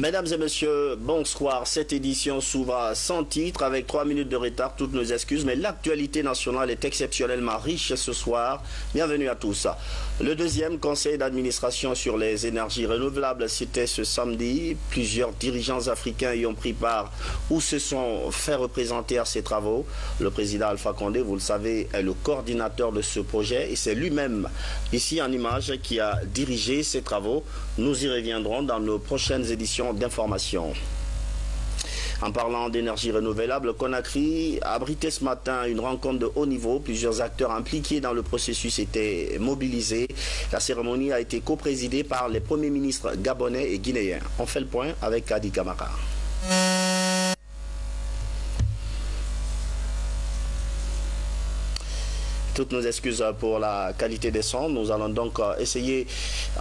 Mesdames et messieurs, bonsoir. Cette édition s'ouvre sans titre, avec 3 minutes de retard, toutes nos excuses, mais l'actualité nationale est exceptionnellement riche ce soir. Bienvenue à tous. Le deuxième conseil d'administration sur les énergies renouvelables, c'était ce samedi. Plusieurs dirigeants africains y ont pris part ou se sont fait représenter à ces travaux. Le président Alpha Condé, vous le savez, est le coordinateur de ce projet et c'est lui-même, ici en image, qui a dirigé ces travaux. Nous y reviendrons dans nos prochaines éditions d'information. En parlant d'énergie renouvelable, Conakry a abrité ce matin une rencontre de haut niveau. Plusieurs acteurs impliqués dans le processus étaient mobilisés. La cérémonie a été coprésidée par les premiers ministres gabonais et guinéens. On fait le point avec Adi Camara. Toutes nos excuses pour la qualité des sons. Nous allons donc essayer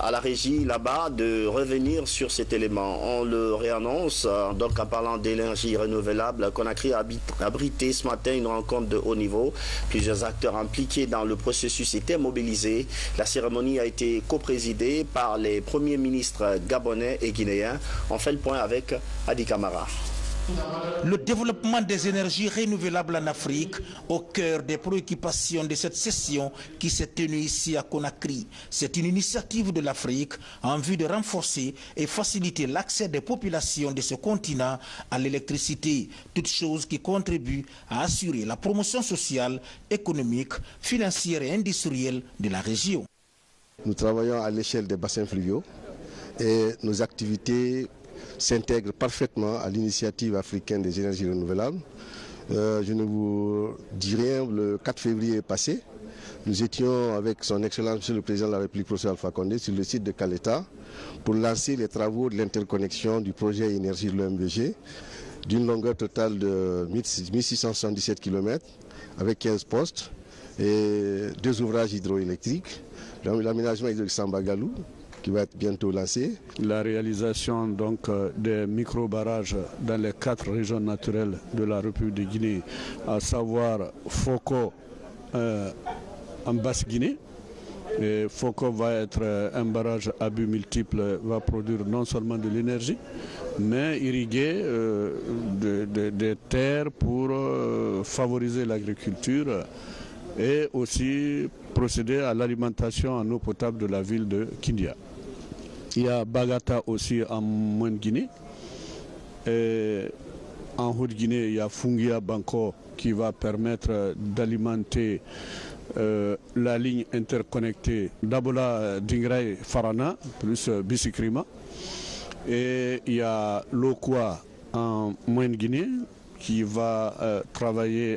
à la régie là-bas de revenir sur cet élément. On le réannonce, donc en parlant d'énergie renouvelable, Conakry a abrité ce matin une rencontre de haut niveau. Plusieurs acteurs impliqués dans le processus étaient mobilisés. La cérémonie a été coprésidée par les premiers ministres gabonais et guinéens. On fait le point avec Adi Camara. Le développement des énergies renouvelables en Afrique, au cœur des préoccupations de cette session qui s'est tenue ici à Conakry. C'est une initiative de l'Afrique en vue de renforcer et faciliter l'accès des populations de ce continent à l'électricité, toute chose qui contribue à assurer la promotion sociale, économique, financière et industrielle de la région. Nous travaillons à l'échelle des bassins fluviaux et nos activités s'intègre parfaitement à l'initiative africaine des énergies renouvelables. Je ne vous dis rien, le 4 février passé, nous étions avec son Excellence Monsieur le Président de la République, professeur Alpha Condé, sur le site de Caleta pour lancer les travaux de l'interconnexion du projet énergie de l'OMVG d'une longueur totale de 1677 km avec 15 postes et 2 ouvrages hydroélectriques, l'aménagement hydroélectrique Sambagalou, qui va être bientôt lancé. La réalisation donc des micro-barrages dans les 4 régions naturelles de la République de Guinée, à savoir Foko en Basse-Guinée. Et Foko va être un barrage à but multiple, va produire non seulement de l'énergie, mais irriguer des terres pour favoriser l'agriculture et aussi procéder à l'alimentation en eau potable de la ville de Kindia. Il y a Bagata aussi en Moine-Guinée. Et en Haute-Guinée, il y a Fungia Banko qui va permettre d'alimenter la ligne interconnectée d'Abola Dingray Farana plus Bisikrima. Et il y a Lokwa en Moine-Guinée qui va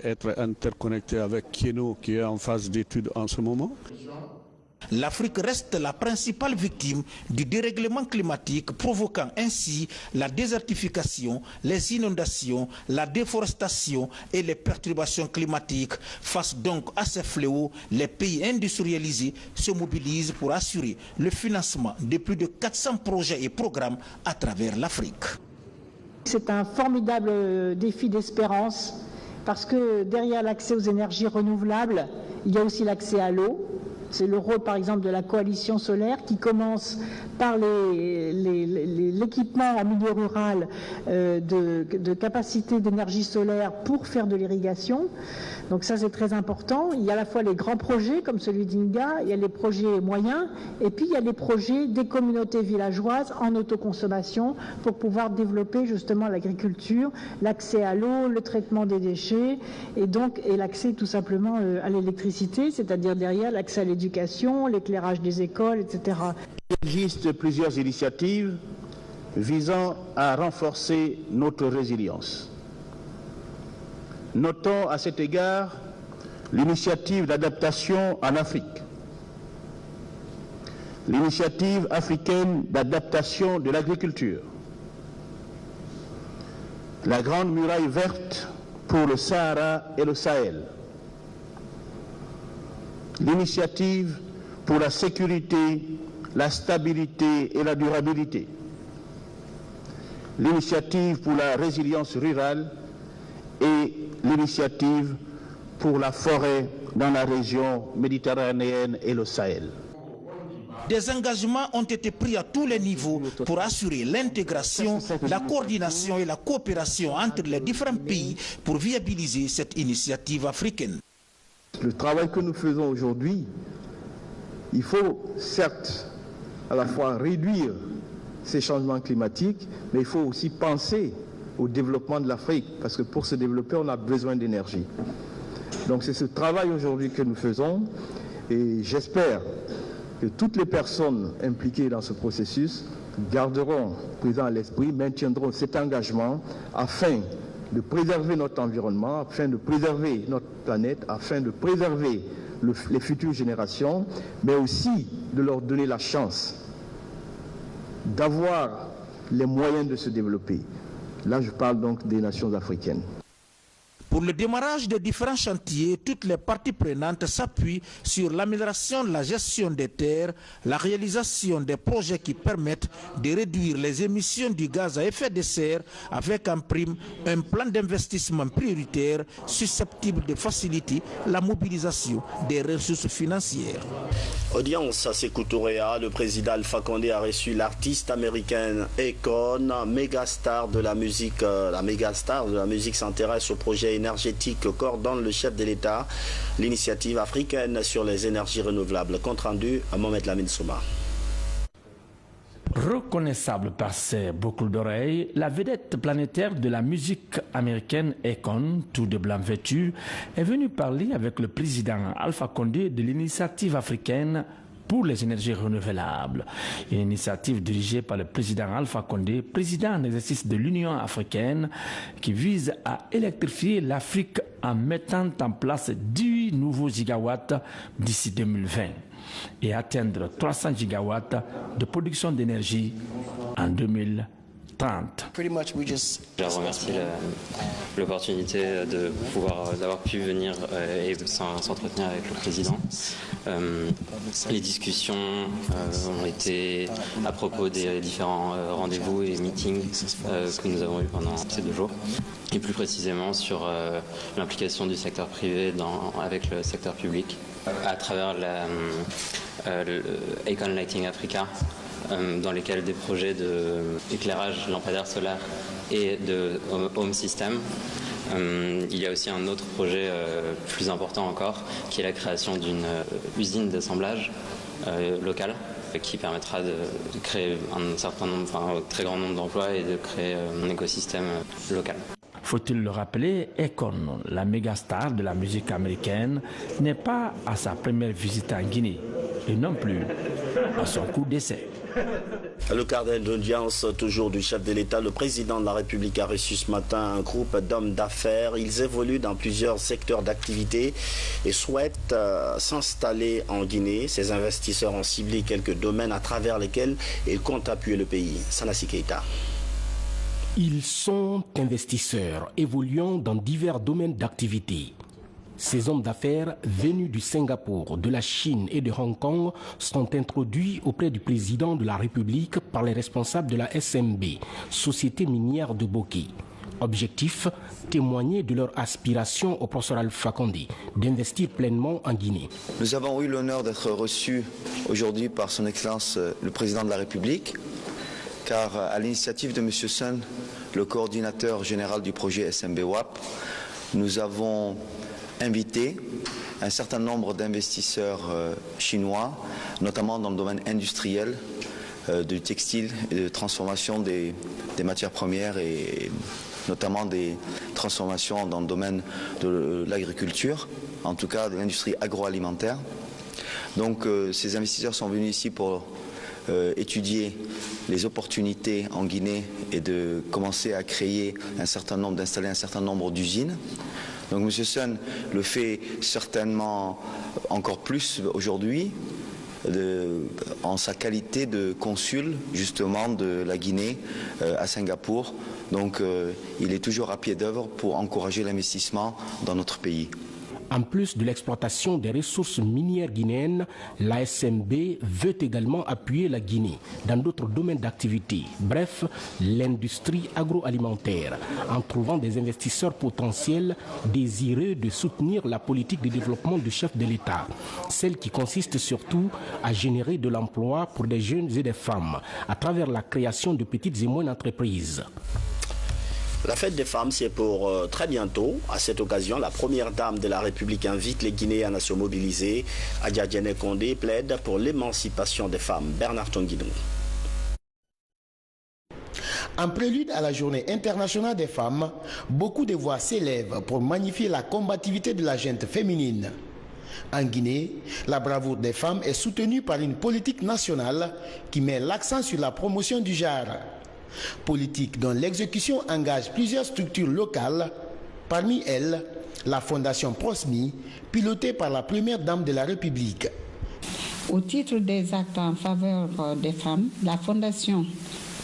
être interconnecté avec Kieno qui est en phase d'étude en ce moment. L'Afrique reste la principale victime du dérèglement climatique, provoquant ainsi la désertification, les inondations, la déforestation et les perturbations climatiques. Face donc à ces fléaux, les pays industrialisés se mobilisent pour assurer le financement de plus de 400 projets et programmes à travers l'Afrique. C'est un formidable défi d'espérance parce que derrière l'accès aux énergies renouvelables, il y a aussi l'accès à l'eau. C'est le rôle, par exemple, de la coalition solaire qui commence par l'équipement en milieu rural de capacité d'énergie solaire pour faire de l'irrigation. Donc ça, c'est très important. Il y a à la fois les grands projets comme celui d'Inga, il y a les projets moyens, et puis il y a les projets des communautés villageoises en autoconsommation pour pouvoir développer justement l'agriculture, l'accès à l'eau, le traitement des déchets, et l'accès tout simplement à l'électricité, c'est-à-dire derrière l'accès à l'éducation, l'éclairage des écoles, etc. Il existe plusieurs initiatives visant à renforcer notre résilience. Notons à cet égard l'initiative d'adaptation en Afrique, l'initiative africaine d'adaptation de l'agriculture, la Grande Muraille verte pour le Sahara et le Sahel, l'initiative pour la sécurité, la stabilité et la durabilité, l'initiative pour la résilience rurale et l'initiative pour la forêt dans la région méditerranéenne et le Sahel. Des engagements ont été pris à tous les niveaux pour assurer l'intégration, la coordination et la coopération entre les différents pays pour viabiliser cette initiative africaine. Le travail que nous faisons aujourd'hui, il faut certes à la fois réduire ces changements climatiques, mais il faut aussi penser au développement de l'Afrique, parce que pour se développer, on a besoin d'énergie. Donc c'est ce travail aujourd'hui que nous faisons, et j'espère que toutes les personnes impliquées dans ce processus garderont présent à l'esprit, maintiendront cet engagement afin de préserver notre environnement, afin de préserver notre planète, afin de préserver les futures générations, mais aussi de leur donner la chance d'avoir les moyens de se développer. Là, je parle donc des nations africaines. Pour le démarrage des différents chantiers, toutes les parties prenantes s'appuient sur l'amélioration de la gestion des terres, la réalisation des projets qui permettent de réduire les émissions du gaz à effet de serre avec en prime un plan d'investissement prioritaire susceptible de faciliter la mobilisation des ressources financières. Audience à Sékou Touré, le président Alpha Condé a reçu l'artiste américaine Akon, mégastar de la musique. La mégastar de la musique s'intéresse au projet énergétique que coordonne le chef de l'État, l'initiative africaine sur les énergies renouvelables. Compte rendu à Mohamed Lamine Souma. Reconnaissable par ses boucles d'oreilles, la vedette planétaire de la musique américaine Akon, tout de blanc vêtu, est venue parler avec le président Alpha Condé de l'initiative africaine pour les énergies renouvelables. Une initiative dirigée par le président Alpha Condé, président en exercice de l'Union africaine, qui vise à électrifier l'Afrique en mettant en place 10 nouveaux gigawatts d'ici 2020 et atteindre 300 gigawatts de production d'énergie en 2030. Je remercie l'opportunité d'avoir pu venir et s'entretenir avec le président. Les discussions ont été à propos des différents rendez-vous et meetings que nous avons eus pendant ces 2 jours, et plus précisément sur l'implication du secteur privé avec le secteur public à travers Akon Lighting Africa, dans lesquels des projets d'éclairage lampadaire solaire et de home system. Il y a aussi un autre projet plus important encore, qui est la création d'une usine d'assemblage locale, qui permettra de créer un très grand nombre d'emplois et de créer un écosystème local. Faut-il le rappeler, Akon, la mégastar de la musique américaine, n'est pas à sa première visite en Guinée, et non plus à son coup d'essai. Le carnet d'audience toujours du chef de l'État, le président de la République a reçu ce matin un groupe d'hommes d'affaires. Ils évoluent dans plusieurs secteurs d'activité et souhaitent s'installer en Guinée. Ces investisseurs ont ciblé quelques domaines à travers lesquels ils comptent appuyer le pays. Sanassi Keita. Ils sont investisseurs évoluant dans divers domaines d'activité. Ces hommes d'affaires venus du Singapour, de la Chine et de Hong Kong sont introduits auprès du président de la République par les responsables de la SMB, Société minière de Boké. Objectif, témoigner de leur aspiration au professeur Alpha Condé d'investir pleinement en Guinée. Nous avons eu l'honneur d'être reçus aujourd'hui par son Excellence le Président de la République, car à l'initiative de M. Sun, le coordinateur général du projet SMB WAP, nous avons invité un certain nombre d'investisseurs chinois, notamment dans le domaine industriel, du textile et de transformation des matières premières et notamment des transformations dans le domaine de l'agriculture, en tout cas de l'industrie agroalimentaire. Donc ces investisseurs sont venus ici pour étudier les opportunités en Guinée et de commencer à d'installer un certain nombre d'usines. Donc M. Sun le fait certainement encore plus aujourd'hui en sa qualité de consul justement de la Guinée à Singapour. Donc il est toujours à pied d'œuvre pour encourager l'investissement dans notre pays. En plus de l'exploitation des ressources minières guinéennes, la SMB veut également appuyer la Guinée dans d'autres domaines d'activité, bref, l'industrie agroalimentaire, en trouvant des investisseurs potentiels désireux de soutenir la politique de développement du chef de l'État, celle qui consiste surtout à générer de l'emploi pour des jeunes et des femmes à travers la création de petites et moyennes entreprises. La fête des femmes, c'est pour très bientôt. À cette occasion, la première dame de la République invite les Guinéens à se mobiliser. Adja Diéné Condé plaide pour l'émancipation des femmes. Bernard Tonguidou. En prélude à la Journée internationale des femmes, beaucoup de voix s'élèvent pour magnifier la combativité de la gente féminine. En Guinée, la bravoure des femmes est soutenue par une politique nationale qui met l'accent sur la promotion du genre. Politique dont l'exécution engage plusieurs structures locales, parmi elles la Fondation Prosmi, pilotée par la première dame de la République. Au titre des actes en faveur des femmes, la Fondation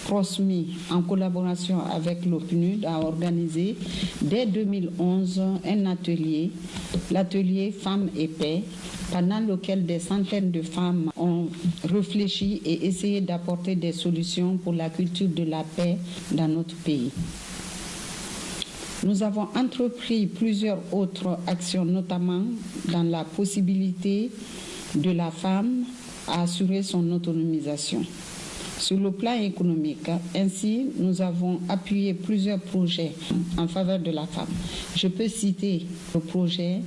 Prosmi, en collaboration avec l'OPNUD, a organisé dès 2011 un atelier, l'atelier Femmes et Paix, pendant lequel des centaines de femmes ont réfléchi et essayé d'apporter des solutions pour la culture de la paix dans notre pays. Nous avons entrepris plusieurs autres actions, notamment dans la possibilité de la femme à assurer son autonomisation. Sur le plan économique, ainsi, nous avons appuyé plusieurs projets en faveur de la femme. Je peux citer le projet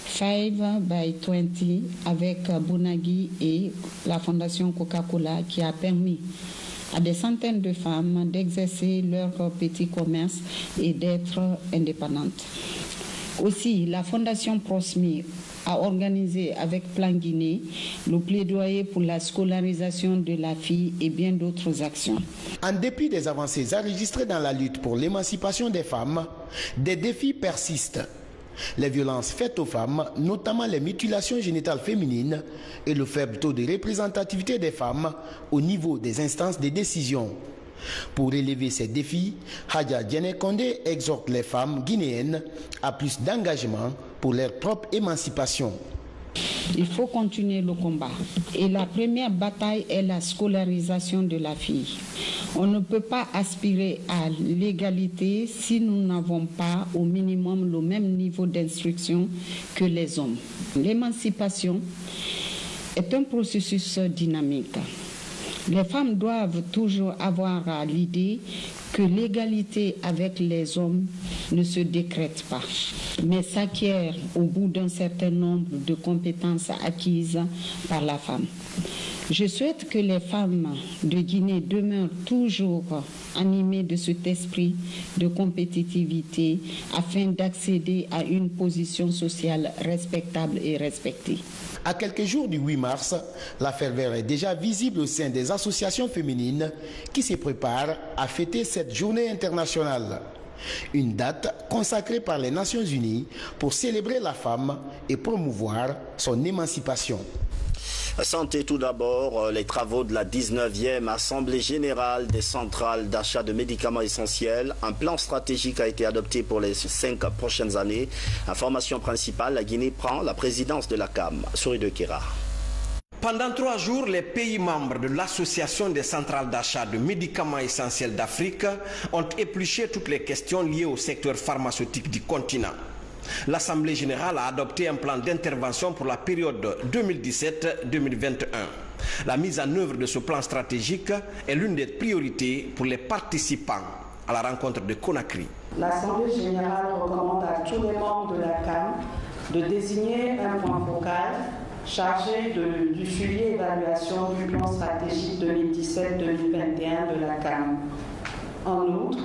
5 by 20 avec Bonagui et la Fondation Coca-Cola qui a permis à des centaines de femmes d'exercer leur petit commerce et d'être indépendantes. Aussi, la Fondation Prosmi a organisé avec Plan Guinée le plaidoyer pour la scolarisation de la fille et bien d'autres actions. En dépit des avancées enregistrées dans la lutte pour l'émancipation des femmes, des défis persistent. Les violences faites aux femmes, notamment les mutilations génitales féminines et le faible taux de représentativité des femmes au niveau des instances de décision. Pour relever ces défis, Adja Diéné Condé exhorte les femmes guinéennes à plus d'engagement pour leur propre émancipation. Il faut continuer le combat. Et la première bataille est la scolarisation de la fille. On ne peut pas aspirer à l'égalité si nous n'avons pas au minimum le même niveau d'instruction que les hommes. L'émancipation est un processus dynamique. Les femmes doivent toujours avoir à l'idée que l'égalité avec les hommes ne se décrète pas, mais s'acquiert au bout d'un certain nombre de compétences acquises par la femme. Je souhaite que les femmes de Guinée demeurent toujours animées de cet esprit de compétitivité afin d'accéder à une position sociale respectable et respectée. À quelques jours du 8 mars, la ferveur est déjà visible au sein des associations féminines qui se préparent à fêter cette journée internationale. Une date consacrée par les Nations Unies pour célébrer la femme et promouvoir son émancipation. Santé tout d'abord, les travaux de la 19e Assemblée générale des centrales d'achat de médicaments essentiels. Un plan stratégique a été adopté pour les 5 prochaines années. Information principale, la Guinée prend la présidence de la CAM. Souris de Kera. Pendant 3 jours, les pays membres de l'Association des centrales d'achat de médicaments essentiels d'Afrique ont épluché toutes les questions liées au secteur pharmaceutique du continent. L'Assemblée générale a adopté un plan d'intervention pour la période 2017-2021. La mise en œuvre de ce plan stratégique est l'une des priorités pour les participants à la rencontre de Conakry. L'Assemblée générale recommande à tous les membres de la CAM de désigner un point focal chargé du suivi et évaluation du plan stratégique 2017-2021 de la CAM. En outre,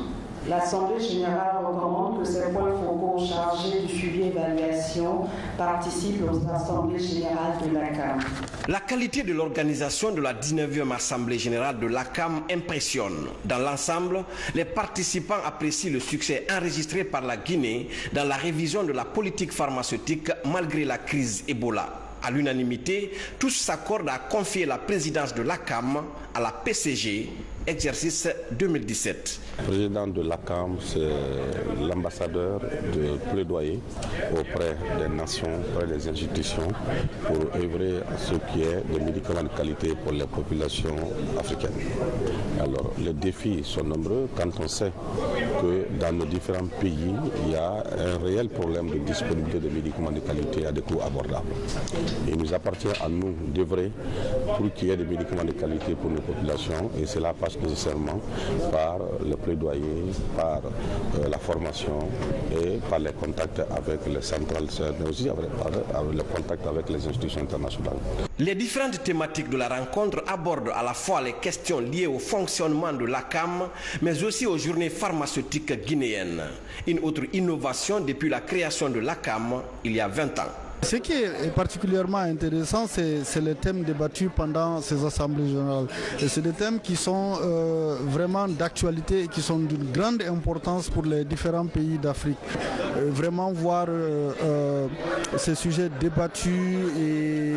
l'Assemblée générale recommande que ces points focaux chargés du suivi et évaluation participent aux assemblées générales de la CAM. La qualité de l'organisation de la 19e Assemblée générale de la CAM impressionne. Dans l'ensemble, les participants apprécient le succès enregistré par la Guinée dans la révision de la politique pharmaceutique malgré la crise Ebola. À l'unanimité, tous s'accordent à confier la présidence de l'ACAM à la PCG, exercice 2017. Le président de l'ACAM, c'est l'ambassadeur de plaidoyer auprès des nations, auprès des institutions, pour œuvrer à ce qui est des médicaments de qualité pour les populations africaines. Alors, les défis sont nombreux quand on sait que dans nos différents pays, il y a un réel problème de disponibilité de médicaments de qualité à des coûts abordables. Et il nous appartient à nous d'œuvrer pour qu'il y ait des médicaments de qualité pour nos populations, et cela passe nécessairement par le plaidoyer, par la formation et par les contacts avec les centrales, mais aussi avec les contacts avec les institutions internationales. Les différentes thématiques de la rencontre abordent à la fois les questions liées au fonctionnement de l'ACAM, mais aussi aux journées pharmaceutiques guinéennes. Une autre innovation depuis la création de l'ACAM il y a 20 ans. Ce qui est particulièrement intéressant, c'est les thèmes débattus pendant ces assemblées générales. Et c'est des thèmes qui sont vraiment d'actualité et qui sont d'une grande importance pour les différents pays d'Afrique. Vraiment voir ces sujets débattus et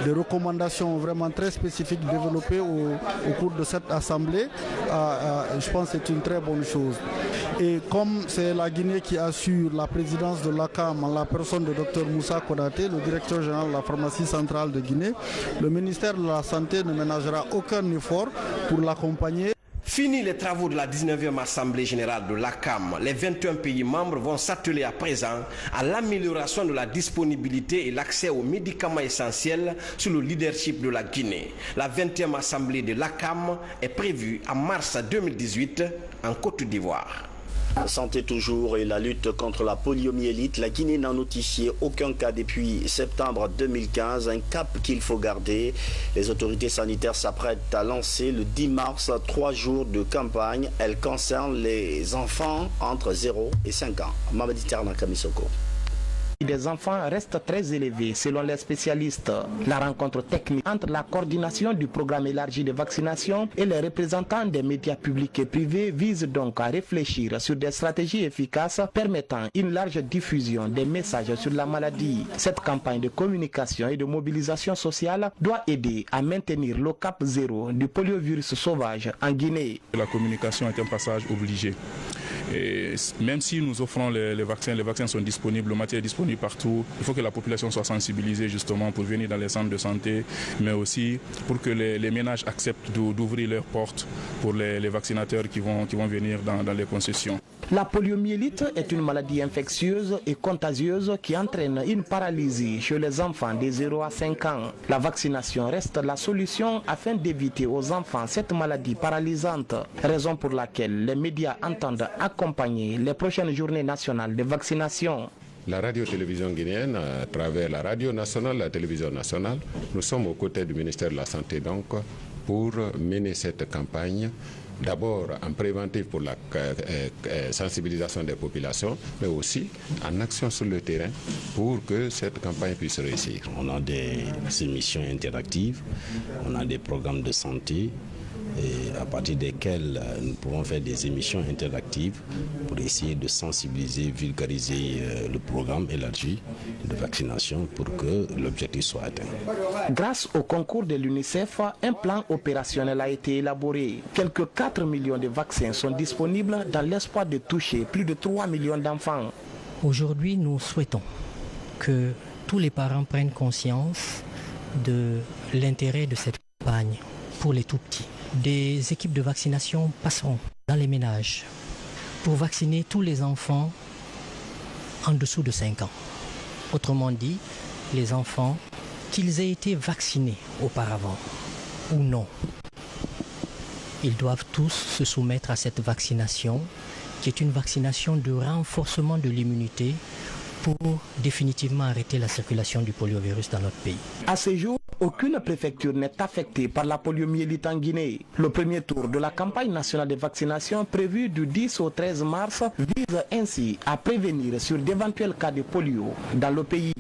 des recommandations vraiment très spécifiques développées au cours de cette assemblée, je pense que c'est une très bonne chose. Et comme c'est la Guinée qui assure la présidence de l'ACAM en la personne de Dr Moussa Konaté, le directeur général de la pharmacie centrale de Guinée, le ministère de la Santé ne ménagera aucun effort pour l'accompagner. Fini les travaux de la 19e Assemblée générale de l'ACAM, les 21 pays membres vont s'atteler à présent à l'amélioration de la disponibilité et l'accès aux médicaments essentiels sous le leadership de la Guinée. La 20e Assemblée de l'ACAM est prévue en mars 2018 en Côte d'Ivoire. Santé toujours et la lutte contre la poliomyélite. La Guinée n'a notifié aucun cas depuis septembre 2015, un cap qu'il faut garder. Les autorités sanitaires s'apprêtent à lancer le 10 mars 3 jours de campagne. Elle concerne les enfants entre 0 et 5 ans. Mamadi Terna Kamisoko. Des enfants reste très élevé selon les spécialistes. La rencontre technique entre la coordination du programme élargi de vaccination et les représentants des médias publics et privés vise donc à réfléchir sur des stratégies efficaces permettant une large diffusion des messages sur la maladie. Cette campagne de communication et de mobilisation sociale doit aider à maintenir le cap zéro du poliovirus sauvage en Guinée. La communication est un passage obligé. Et même si nous offrons les vaccins sont disponibles, le matériel est disponible partout. Il faut que la population soit sensibilisée justement pour venir dans les centres de santé, mais aussi pour que les ménages acceptent d'ouvrir leurs portes pour les vaccinateurs qui vont venir dans les concessions. La poliomyélite est une maladie infectieuse et contagieuse qui entraîne une paralysie chez les enfants de 0 à 5 ans. La vaccination reste la solution afin d'éviter aux enfants cette maladie paralysante, raison pour laquelle les médias entendent accompagner les prochaines journées nationales de vaccination. La radio-télévision guinéenne, à travers la radio nationale, la télévision nationale, nous sommes aux côtés du ministère de la Santé donc pour mener cette campagne. D'abord en préventif pour la sensibilisation des populations, mais aussi en action sur le terrain pour que cette campagne puisse réussir. On a des émissions interactives, on a des programmes de santé, et à partir desquels nous pouvons faire des émissions interactives pour essayer de sensibiliser, vulgariser le programme élargi de vaccination pour que l'objectif soit atteint. Grâce au concours de l'UNICEF, un plan opérationnel a été élaboré. Quelques 4 millions de vaccins sont disponibles dans l'espoir de toucher plus de 3 millions d'enfants. Aujourd'hui, nous souhaitons que tous les parents prennent conscience de l'intérêt de cette campagne pour les tout-petits. Des équipes de vaccination passeront dans les ménages pour vacciner tous les enfants en dessous de 5 ans. Autrement dit, les enfants, qu'ils aient été vaccinés auparavant ou non, ils doivent tous se soumettre à cette vaccination qui est une vaccination de renforcement de l'immunité pour définitivement arrêter la circulation du poliovirus dans notre pays. À ce jour, aucune préfecture n'est affectée par la poliomyélite en Guinée. Le premier tour de la campagne nationale de vaccination prévue du 10 au 13 mars vise ainsi à prévenir sur d'éventuels cas de polio dans le pays.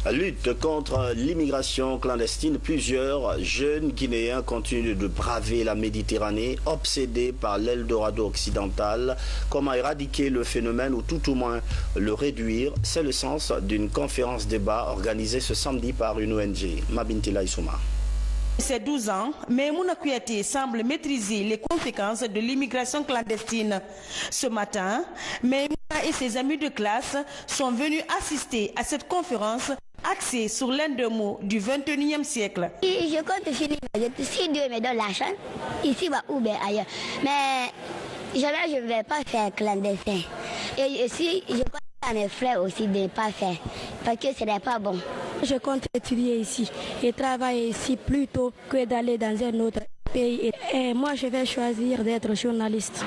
Lutte contre l'immigration clandestine. Plusieurs jeunes Guinéens continuent de braver la Méditerranée, obsédés par l'Eldorado occidental. Comment éradiquer le phénomène ou tout au moins le réduire? C'est le sens d'une conférence débat organisée ce samedi par une ONG. Mabintila Issouma. C'est 12 ans, mais Mouna Kouyaté semble maîtriser les conséquences de l'immigration clandestine. Ce matin, Mouna et ses amis de classe sont venus assister à cette conférence axée sur l'un des mots du 21e siècle. Je compte finir, si Dieu me donne la chance, ici ou bien ailleurs. Mais je ne vais pas faire clandestin. Et si je compte à mes frères aussi de ne pas faire, parce que ce n'est pas bon. Je compte étudier ici et travailler ici plutôt que d'aller dans un autre pays. Et moi, je vais choisir d'être journaliste.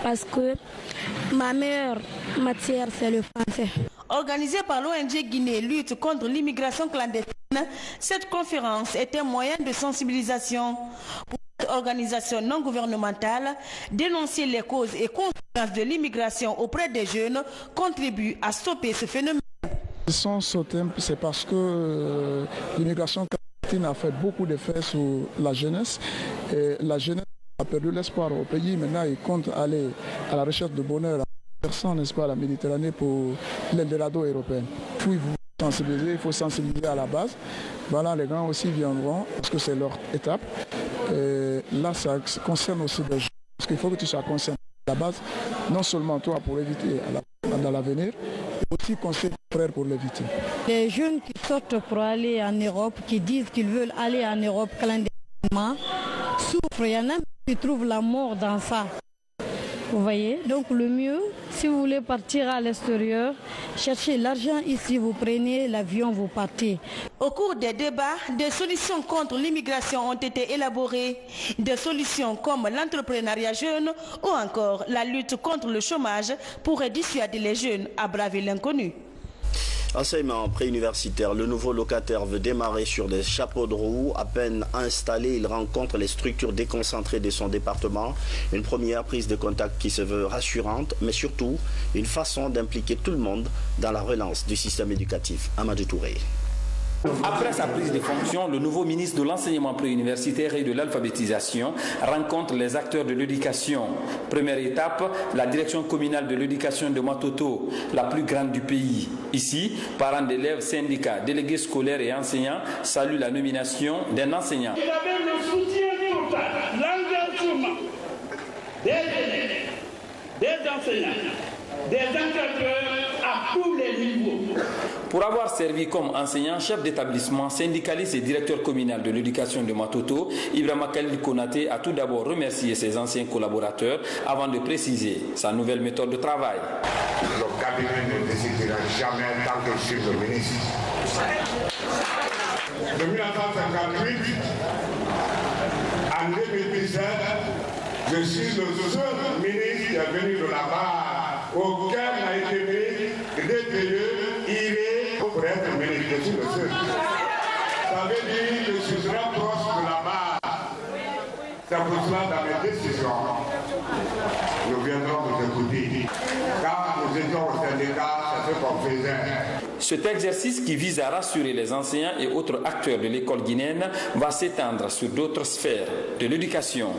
Parce que ma meilleure matière, c'est le français. Organisée par l'ONG Guinée Lutte contre l'immigration clandestine, cette conférence est un moyen de sensibilisation pour cette organisation non gouvernementale. Dénoncer les causes et conséquences de l'immigration auprès des jeunes contribue à stopper ce phénomène. Ce thème, c'est parce que l'immigration clandestine a fait beaucoup d'effets sur la jeunesse. Et la jeunesse a perdu l'espoir au pays. Maintenant, ils comptent aller à la recherche de bonheur, n'est-ce pas, à la Méditerranée pour l'Eldorado européen. Il faut sensibiliser à la base. Voilà, les grands aussi viendront parce que c'est leur étape. Et là, ça concerne aussi des jeunes. Parce qu'il faut que tu sois conscient à la base, non seulement toi pour éviter dans l'avenir, mais aussi conseiller tes frères pour l'éviter. Les jeunes qui sortent pour aller en Europe, qui disent qu'ils veulent aller en Europe clandestinement, souffrent. Il y en a qui trouvent la mort dans ça. Vous voyez, donc le mieux, si vous voulez partir à l'extérieur, cherchez l'argent ici, vous prenez l'avion, vous partez. Au cours des débats, des solutions contre l'immigration ont été élaborées. Des solutions comme l'entrepreneuriat jeune ou encore la lutte contre le chômage pourraient dissuader les jeunes à braver l'inconnu. Enseignement préuniversitaire, le nouveau locataire veut démarrer sur des chapeaux de roue. À peine installé, il rencontre les structures déconcentrées de son département. Une première prise de contact qui se veut rassurante, mais surtout une façon d'impliquer tout le monde dans la relance du système éducatif. Amadou Touré. Après sa prise de fonction, le nouveau ministre de l'enseignement préuniversitaire et de l'alphabétisation rencontre les acteurs de l'éducation. Première étape, la direction communale de l'éducation de Matoto, la plus grande du pays. Ici, parents d'élèves, syndicats, délégués scolaires et enseignants saluent la nomination d'un enseignant. Il avait le soutien total, l'engagement des élèves, des enseignants, des encadreurs à tous les niveaux. Pour avoir servi comme enseignant, chef d'établissement, syndicaliste et directeur communal de l'éducation de Matoto, Ibrahima Khalil Konaté a tout d'abord remercié ses anciens collaborateurs avant de préciser sa nouvelle méthode de travail. Le cabinet ne décidera jamais tant que je suis le ministre. De 1958 à 2017, je suis le seul ministre qui est venu de là-bas. Aucun n'a été mis, DPE, IRE, pour être ministre. Je suis le seul. Ça veut dire que je suis très proche de la base. C'est pour cela dans mes décisions, nous viendrons vous écouter. Car nous étions au syndicat, c'est ce qu'on faisait. Cet exercice qui vise à rassurer les enseignants et autres acteurs de l'école guinéenne va s'étendre sur d'autres sphères de l'éducation.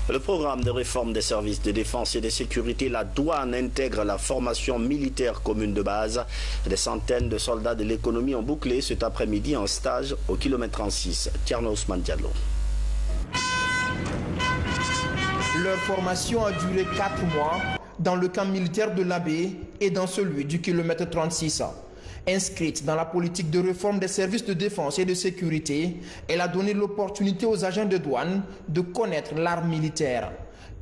Le programme de réforme des services de défense et de sécurité, la douane intègre la formation militaire commune de base. Des centaines de soldats de l'économie ont bouclé cet après-midi un stage au kilomètre 36. Tierno Ousmane Diallo. Leur formation a duré 4 mois dans le camp militaire de l'Abbé et dans celui du kilomètre 36. Inscrite dans la politique de réforme des services de défense et de sécurité, elle a donné l'opportunité aux agents de douane de connaître l'art militaire.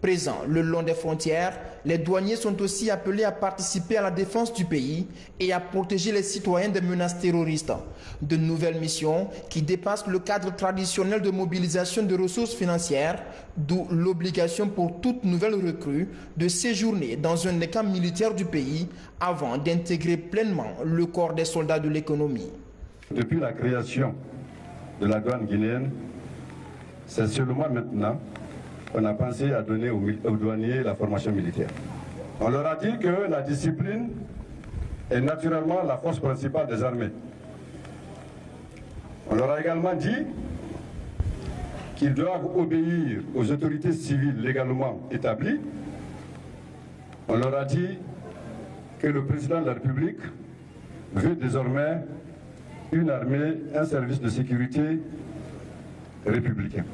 Présents le long des frontières, les douaniers sont aussi appelés à participer à la défense du pays et à protéger les citoyens des menaces terroristes. De nouvelles missions qui dépassent le cadre traditionnel de mobilisation de ressources financières, d'où l'obligation pour toute nouvelle recrue de séjourner dans un des camps militaires du pays avant d'intégrer pleinement le corps des soldats de l'économie. Depuis la création de la douane guinéenne, c'est seulement maintenant qu'on a pensé à donner aux douaniers la formation militaire. On leur a dit que la discipline est naturellement la force principale des armées. On leur a également dit qu'ils doivent obéir aux autorités civiles légalement établies. On leur a dit que le président de la République veut désormais une armée, un service de sécurité républicain.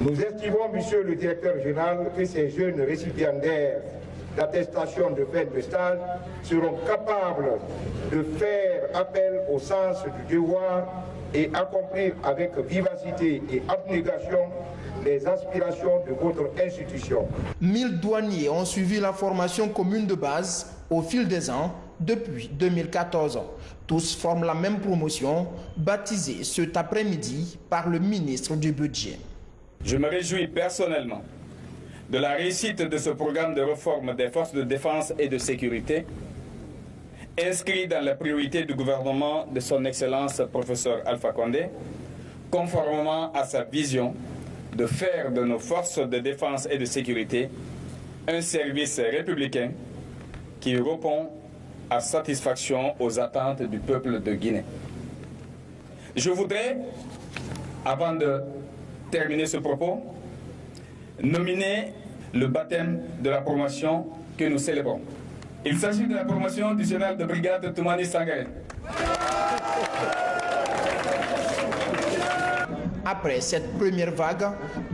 Nous estimons, monsieur le directeur général, que ces jeunes récipiendaires d'attestation de fin de stage seront capables de faire appel au sens du devoir et accomplir avec vivacité et abnégation les aspirations de votre institution. 1000 douaniers ont suivi la formation commune de base au fil des ans depuis 2014. Tous forment la même promotion, baptisée cet après-midi par le ministre du Budget. Je me réjouis personnellement de la réussite de ce programme de réforme des forces de défense et de sécurité, inscrit dans la priorité du gouvernement de son Excellence professeur Alpha Condé, conformément à sa vision de faire de nos forces de défense et de sécurité un service républicain qui répond à satisfaction aux attentes du peuple de Guinée. Je voudrais, avant de terminer ce propos, nominer le baptême de la promotion que nous célébrons. Il s'agit de la promotion du général de brigade Toumani Sangaré. Après cette première vague,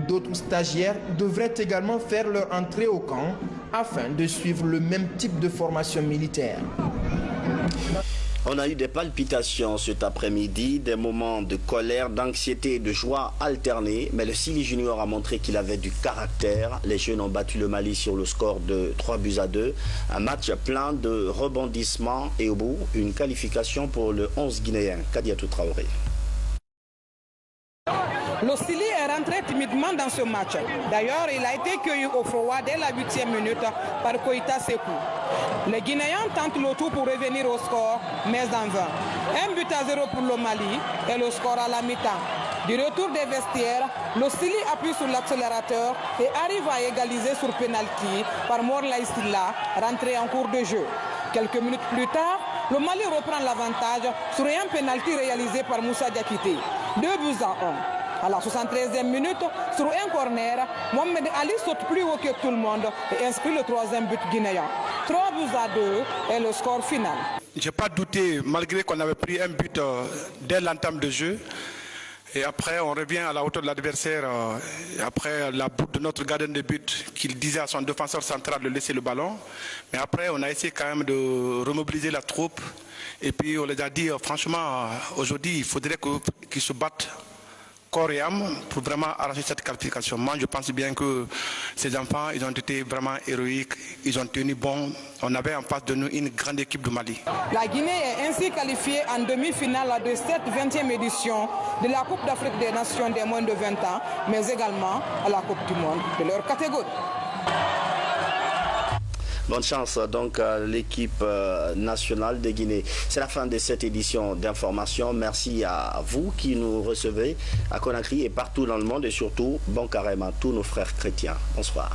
d'autres stagiaires devraient également faire leur entrée au camp afin de suivre le même type de formation militaire. On a eu des palpitations cet après-midi, des moments de colère, d'anxiété et de joie alternés. Mais le Sili Junior a montré qu'il avait du caractère. Les jeunes ont battu le Mali sur le score de 3-2. Un match plein de rebondissements et au bout, une qualification pour le 11 guinéen. Kadiatou Traoré. Le Sili est rentré timidement dans ce match. D'ailleurs, il a été cueilli au froid dès la 8e minute par Koïta Sekou. Les Guinéens tentent le tout pour revenir au score, mais en vain. 1-0 pour le Mali et le score à la mi-temps. Du retour des vestiaires, le Sili appuie sur l'accélérateur et arrive à égaliser sur penalty par Morla Isilla, rentré en cours de jeu. Quelques minutes plus tard, le Mali reprend l'avantage sur un penalty réalisé par Moussa Diakité. 2-1. À la 73e minute, sur un corner, Mohamed Ali saute plus haut que tout le monde et inscrit le 3e but guinéen. 3-2 est le score final. Je n'ai pas douté, malgré qu'on avait pris un but dès l'entame de jeu. Et après, on revient à la hauteur de l'adversaire. Après la boucle de notre gardien de but, qu'il disait à son défenseur central de laisser le ballon. Mais après, on a essayé quand même de remobiliser la troupe. Et puis, on les a dit, franchement, aujourd'hui, il faudrait qu'ils se battent corps et âme pour vraiment arracher cette qualification. Moi, je pense bien que ces enfants, ils ont été vraiment héroïques, ils ont tenu bon. On avait en face de nous une grande équipe du Mali. La Guinée est ainsi qualifiée en demi-finale de cette 20e édition de la Coupe d'Afrique des Nations des moins de 20 ans, mais également à la Coupe du Monde de leur catégorie. Bonne chance donc à l'équipe nationale de Guinée. C'est la fin de cette édition d'information. Merci à vous qui nous recevez à Conakry et partout dans le monde et surtout bon carême à tous nos frères chrétiens. Bonsoir.